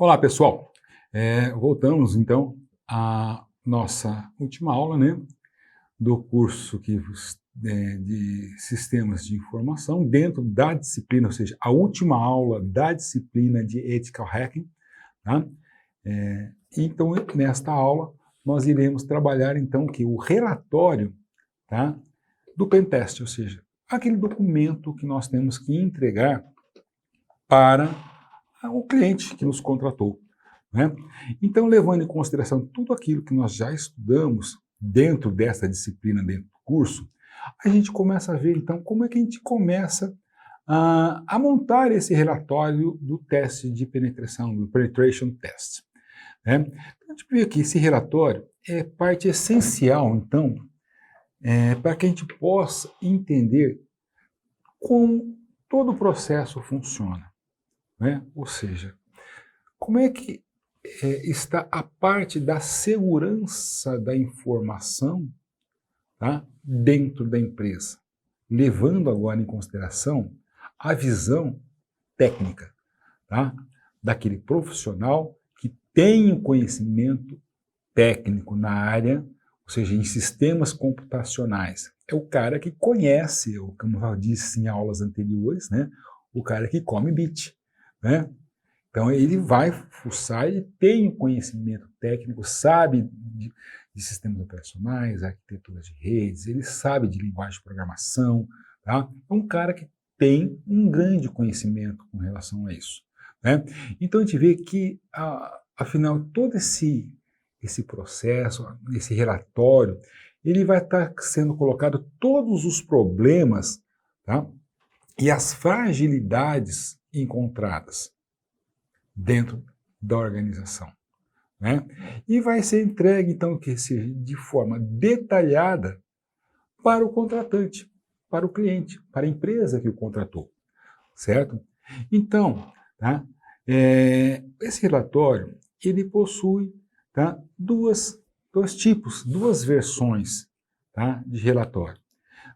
Olá, pessoal. Voltamos então à nossa última aula, né, do curso de Sistemas de Informação dentro da disciplina, ou seja, a última aula da disciplina de Ethical Hacking, tá? Então, nesta aula, nós iremos trabalhar então o relatório, tá, do pentest, ou seja, aquele documento que nós temos que entregar para o cliente que nos contratou, né? Então, levando em consideração tudo aquilo que nós já estudamos dentro dessa disciplina, dentro do curso, a gente começa a ver, então, como é que a gente começa a montar esse relatório do teste de penetração, do Penetration Test, né? Então, a gente vê que esse relatório é parte essencial, então, para que a gente possa entender como todo o processo funciona, né? Ou seja, como é que está a parte da segurança da informação, tá, dentro da empresa, levando agora em consideração a visão técnica, tá, daquele profissional que tem o conhecimento técnico na área, ou seja, em sistemas computacionais. É o cara que conhece, como eu disse em aulas anteriores, né, o cara que come bit, né? Então ele vai fuçar e tem o conhecimento técnico, sabe de sistemas operacionais, arquitetura de redes, ele sabe de linguagem de programação, tá? É um cara que tem um grande conhecimento com relação a isso, né? Então a gente vê que, afinal, todo esse processo, esse relatório, ele vai estar sendo colocado todos os problemas, tá, e as fragilidades encontradas dentro da organização, né? E vai ser entregue, então, de forma detalhada para o contratante, para o cliente, para a empresa que o contratou, certo? Então, tá, esse relatório, ele possui, tá, dois tipos, duas versões, tá, de relatório.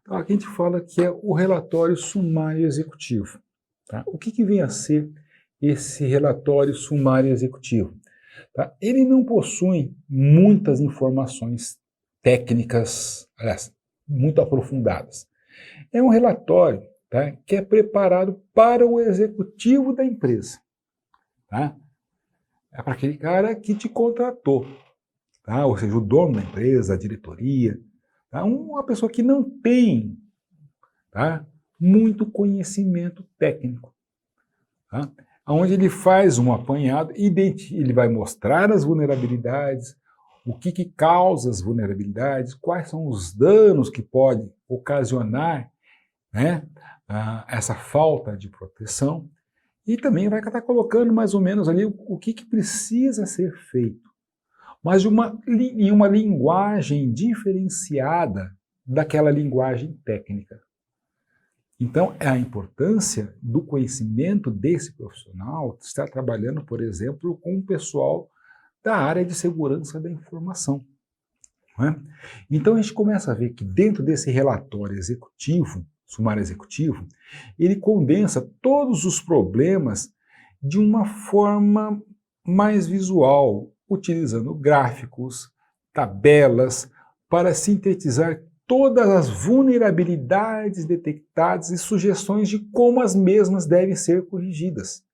Então, aqui a gente fala que é o relatório sumário executivo, tá? O que vem a ser esse relatório sumário executivo? Tá? Ele não possui muitas informações técnicas, aliás, muito aprofundadas. É um relatório, tá, que é preparado para o executivo da empresa. Tá? É para aquele cara que te contratou, tá? Ou seja, o dono da empresa, a diretoria, tá? Uma pessoa que não tem, tá, muito conhecimento técnico, tá? Onde ele faz um apanhado, ele vai mostrar as vulnerabilidades, o que causa as vulnerabilidades, quais são os danos que pode ocasionar, né, essa falta de proteção, e também vai estar colocando mais ou menos ali o que precisa ser feito, mas em uma linguagem diferenciada daquela linguagem técnica. Então, é a importância do conhecimento desse profissional que está trabalhando, por exemplo, com o pessoal da área de segurança da informação, não é? Então, a gente começa a ver que dentro desse relatório executivo, sumário executivo, ele condensa todos os problemas de uma forma mais visual, utilizando gráficos, tabelas, para sintetizar todas as vulnerabilidades detectadas e sugestões de como as mesmas devem ser corrigidas,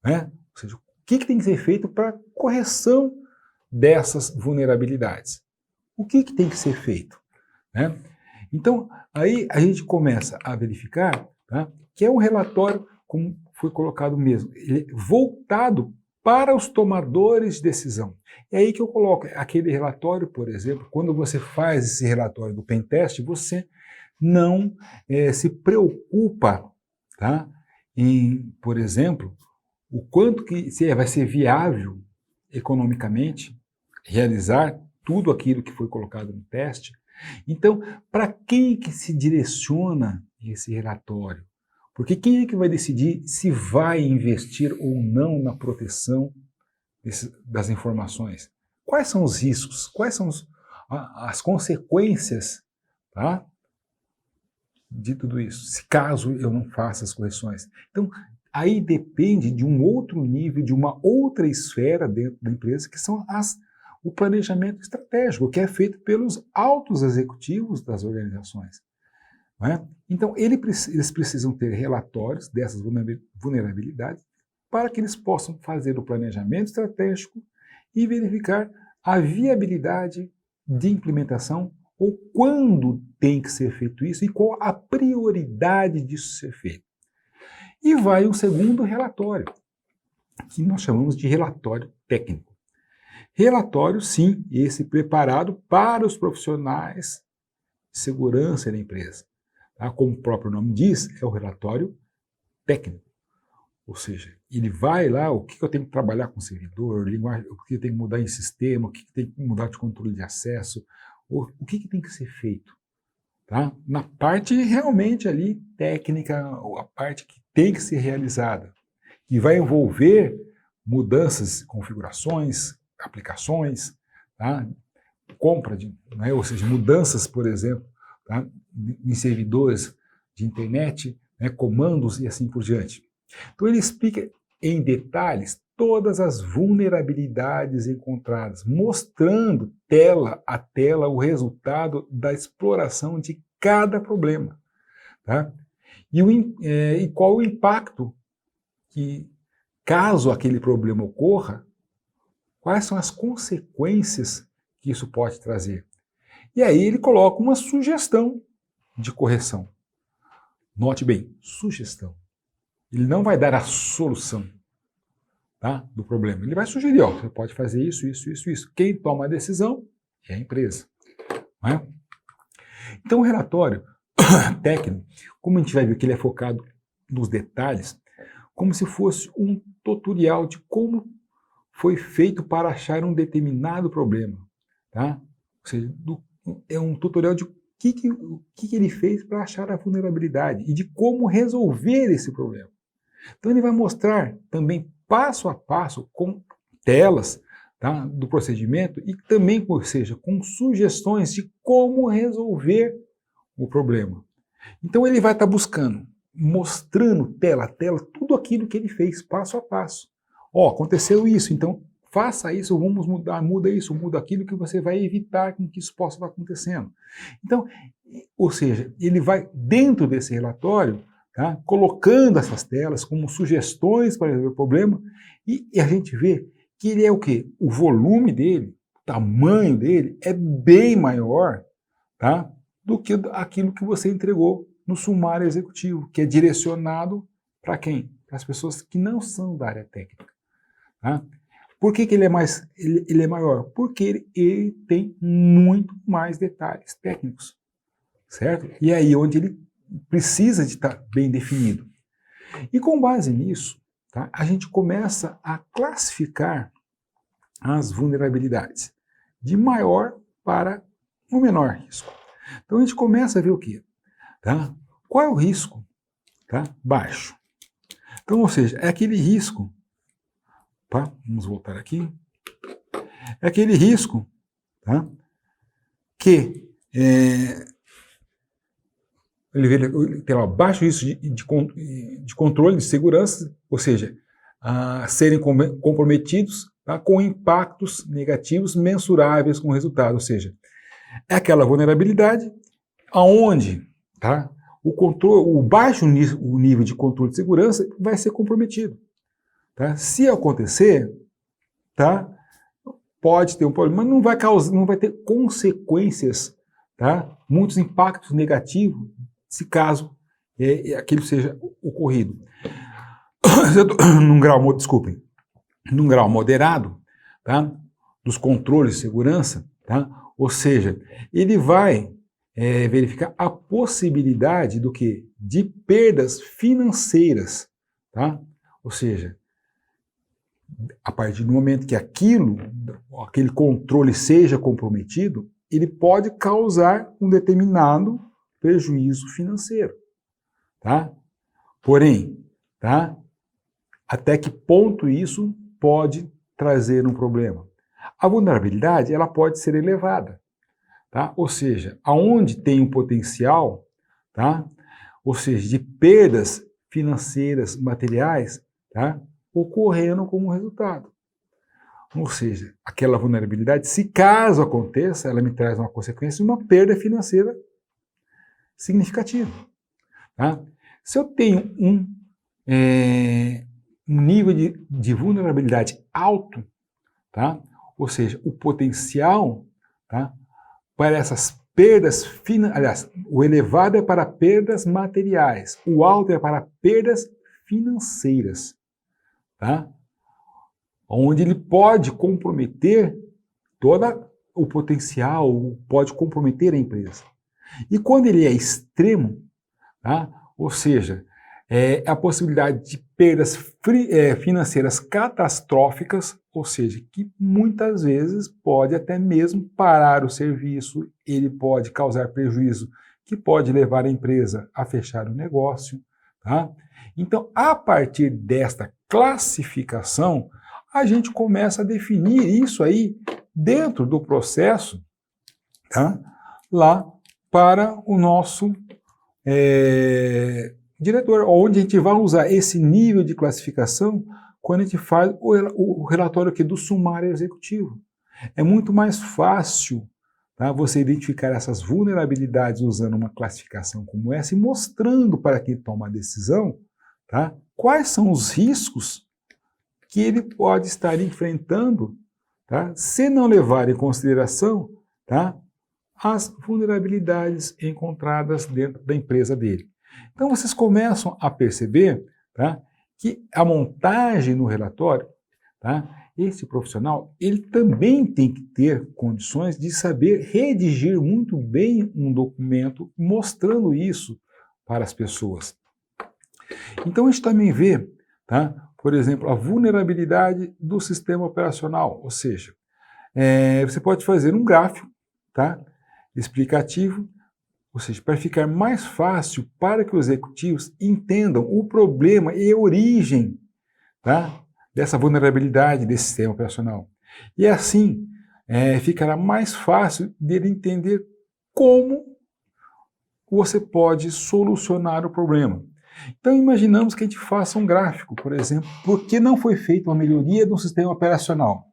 né? Ou seja, o que tem que ser feito para a correção dessas vulnerabilidades? O que tem que ser feito, né? Então, aí a gente começa a verificar, tá, que é um relatório, como foi colocado mesmo, ele é voltado para os tomadores de decisão. É aí que eu coloco aquele relatório, por exemplo, quando você faz esse relatório do pentest, você não se preocupa, tá, em, por exemplo, o quanto que vai ser viável economicamente realizar tudo aquilo que foi colocado no teste. Então, para quem que se direciona esse relatório? Porque quem é que vai decidir se vai investir ou não na proteção das informações? Quais são os riscos? Quais são as consequências, tá, de tudo isso, se caso eu não faça as correções? Então, aí depende de um outro nível, de uma outra esfera dentro da empresa, que são o planejamento estratégico, que é feito pelos altos executivos das organizações. Não é? Então, eles precisam ter relatórios dessas vulnerabilidades para que eles possam fazer o planejamento estratégico e verificar a viabilidade de implementação ou quando tem que ser feito isso e qual a prioridade disso ser feito. E vai um segundo relatório, que nós chamamos de relatório técnico. Relatório, sim, esse preparado para os profissionais de segurança da empresa. Tá? Como o próprio nome diz, é o relatório técnico. Ou seja, ele vai lá, o que eu tenho que trabalhar com o servidor, linguagem, o que eu tenho que mudar em sistema, o que tem que mudar de controle de acesso, o que tem que ser feito. Tá? Na parte realmente ali técnica, a parte que tem que ser realizada, que vai envolver mudanças, configurações, aplicações, tá? Compra de, né? Ou seja, mudanças, por exemplo, tá? Em servidores de internet, né? Comandos e assim por diante. Então ele explica em detalhes todas as vulnerabilidades encontradas, mostrando tela a tela o resultado da exploração de cada problema. Tá? E qual o impacto que, caso aquele problema ocorra, quais são as consequências que isso pode trazer. E aí ele coloca uma sugestão de correção. Note bem, sugestão. Ele não vai dar a solução, tá, do problema. Ele vai sugerir, ó, você pode fazer isso, isso, isso, isso. Quem toma a decisão é a empresa. Não é? Então o relatório técnico, como a gente vai ver que ele é focado nos detalhes, como se fosse um tutorial de como foi feito para achar um determinado problema. Tá? Ou seja, é um tutorial de o que ele fez para achar a vulnerabilidade e de como resolver esse problema. Então ele vai mostrar também passo a passo com telas, tá, do procedimento e também, ou seja, com sugestões de como resolver o problema. Então ele vai estar buscando, mostrando tela a tela, tudo aquilo que ele fez passo a passo. Ó, aconteceu isso, então faça isso, vamos mudar, muda isso, muda aquilo que você vai evitar que isso possa estar acontecendo. Então, ou seja, ele vai dentro desse relatório, tá, colocando essas telas como sugestões para resolver o problema, e a gente vê que ele é o quê? O volume dele, o tamanho dele é bem maior, tá, do que aquilo que você entregou no sumário executivo, que é direcionado para quem? Para as pessoas que não são da área técnica. Tá? Por que ele é maior? Porque ele tem muito mais detalhes técnicos, certo? E é aí onde ele precisa de estar bem definido. E com base nisso, tá, a gente começa a classificar as vulnerabilidades de maior para o menor risco. Então a gente começa a ver o quê? Tá? Qual é o risco? Tá? Baixo. Então, ou seja, é aquele risco, tá? Vamos voltar aqui, é aquele risco, tá, que ele tem lá, baixo risco de controle de segurança, ou seja, a serem comprometidos, tá, com impactos negativos mensuráveis com o resultado, ou seja, é aquela vulnerabilidade aonde, tá, o baixo nível de controle de segurança vai ser comprometido. Tá? Se acontecer, tá, pode ter um problema, mas não vai ter consequências, tá, muitos impactos negativos, se caso aquilo seja ocorrido. Num grau moderado, tá, dos controles de segurança, tá, ou seja, ele vai verificar a possibilidade do quê? De perdas financeiras, tá? Ou seja, a partir do momento que aquele controle seja comprometido, ele pode causar um determinado prejuízo financeiro, tá? Porém, tá? Até que ponto isso pode trazer um problema? A vulnerabilidade, ela pode ser elevada, tá? Ou seja, aonde tem um potencial, tá, ou seja, de perdas financeiras, materiais, tá, ocorrendo como resultado. Ou seja, aquela vulnerabilidade, se caso aconteça, ela me traz uma consequência de uma perda financeira significativa. Tá? Se eu tenho um nível de vulnerabilidade alto, tá? Ou seja, o potencial, tá, para essas perdas, aliás, o elevado é para perdas materiais, o alto é para perdas financeiras, tá? Onde ele pode comprometer todo o potencial, pode comprometer a empresa. E quando ele é extremo, tá? Ou seja, a possibilidade de perdas financeiras catastróficas, ou seja, que muitas vezes pode até mesmo parar o serviço, ele pode causar prejuízo, que pode levar a empresa a fechar o negócio. Tá? Então, a partir desta classificação, a gente começa a definir isso aí dentro do processo, tá? Lá para o nosso diretor, onde a gente vai usar esse nível de classificação quando a gente faz o relatório aqui do sumário executivo. É muito mais fácil, tá, você identificar essas vulnerabilidades usando uma classificação como essa e mostrando para quem toma a decisão, tá, quais são os riscos que ele pode estar enfrentando, tá, se não levar em consideração, tá, as vulnerabilidades encontradas dentro da empresa dele. Então vocês começam a perceber, tá, que a montagem no relatório, tá, esse profissional, ele também tem que ter condições de saber redigir muito bem um documento mostrando isso para as pessoas. Então a gente também vê, tá, por exemplo, a vulnerabilidade do sistema operacional, ou seja, você pode fazer um gráfico, tá, explicativo, ou seja, para ficar mais fácil para que os executivos entendam o problema e a origem, tá, dessa vulnerabilidade desse sistema operacional. E assim, ficará mais fácil dele entender como você pode solucionar o problema. Então imaginamos que a gente faça um gráfico, por exemplo, por que não foi feita uma melhoria no sistema operacional.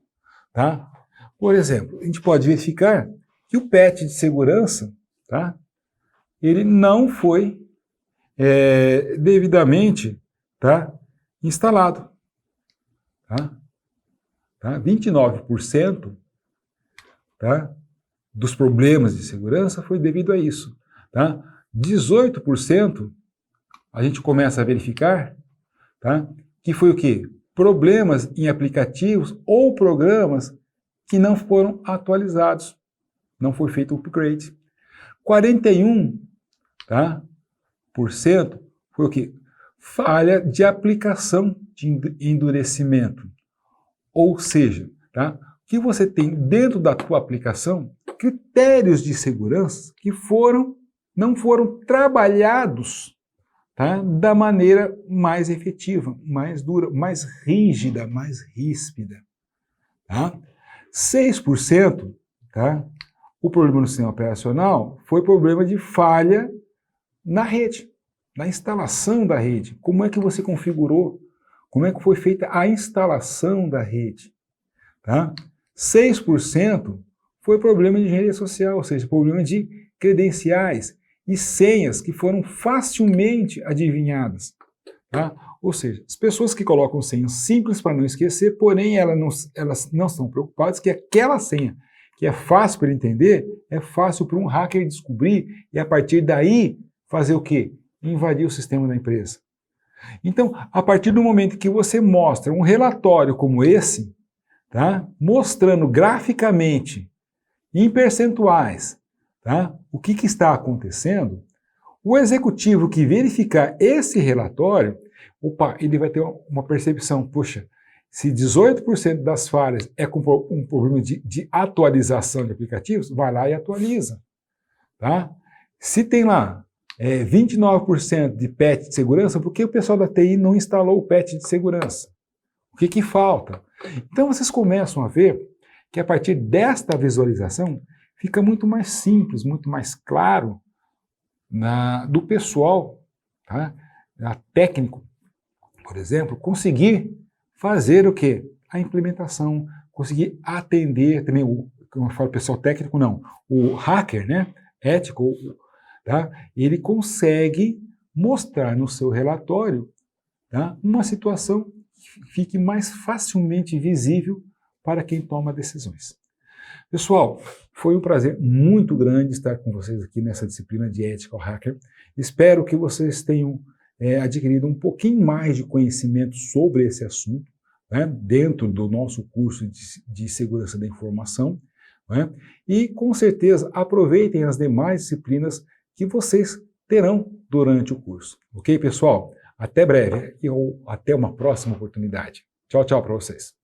Tá? Por exemplo, a gente pode verificar que o patch de segurança, tá, ele não foi devidamente, tá, instalado. Tá? 29%, tá, dos problemas de segurança foi devido a isso. Tá? 18% a gente começa a verificar, tá, que foi o quê? Problemas em aplicativos ou programas que não foram atualizados. Não foi feito o upgrade. 41%, tá, foi o quê? Falha de aplicação de endurecimento. Ou seja, tá, que você tem dentro da tua aplicação critérios de segurança que não foram trabalhados, tá, da maneira mais efetiva, mais dura, mais rígida, mais ríspida. Tá? 6%, tá, o problema no sistema operacional foi problema de falha na rede, na instalação da rede. Como é que você configurou? Como é que foi feita a instalação da rede? Tá? 6% foi problema de engenharia social, ou seja, problema de credenciais e senhas que foram facilmente adivinhadas. Tá? Ou seja, as pessoas que colocam senhas simples para não esquecer, porém elas não estão preocupadas que aquela senha que é fácil para entender, é fácil para um hacker descobrir e a partir daí fazer o quê? Invadir o sistema da empresa. Então, a partir do momento que você mostra um relatório como esse, tá, mostrando graficamente, em percentuais, tá, o que está acontecendo, o executivo que verificar esse relatório, ele vai ter uma percepção, poxa, se 18% das falhas é com um problema de atualização de aplicativos, vai lá e atualiza. Tá? Se tem lá 29% de patch de segurança, por que o pessoal da TI não instalou o patch de segurança? O que falta? Então vocês começam a ver que a partir desta visualização fica muito mais simples, muito mais claro do pessoal, tá, técnico, por exemplo, conseguir fazer o quê? A implementação, conseguir atender também, como eu falo pessoal técnico, não, o hacker, né, ético, tá? Ele consegue mostrar no seu relatório, tá, uma situação que fique mais facilmente visível para quem toma decisões. Pessoal, foi um prazer muito grande estar com vocês aqui nessa disciplina de Ethical Hacker. Espero que vocês tenham adquirido um pouquinho mais de conhecimento sobre esse assunto, né, dentro do nosso curso de segurança da informação, né, e com certeza aproveitem as demais disciplinas que vocês terão durante o curso. Ok, pessoal? Até breve ou até uma próxima oportunidade. Tchau, tchau para vocês.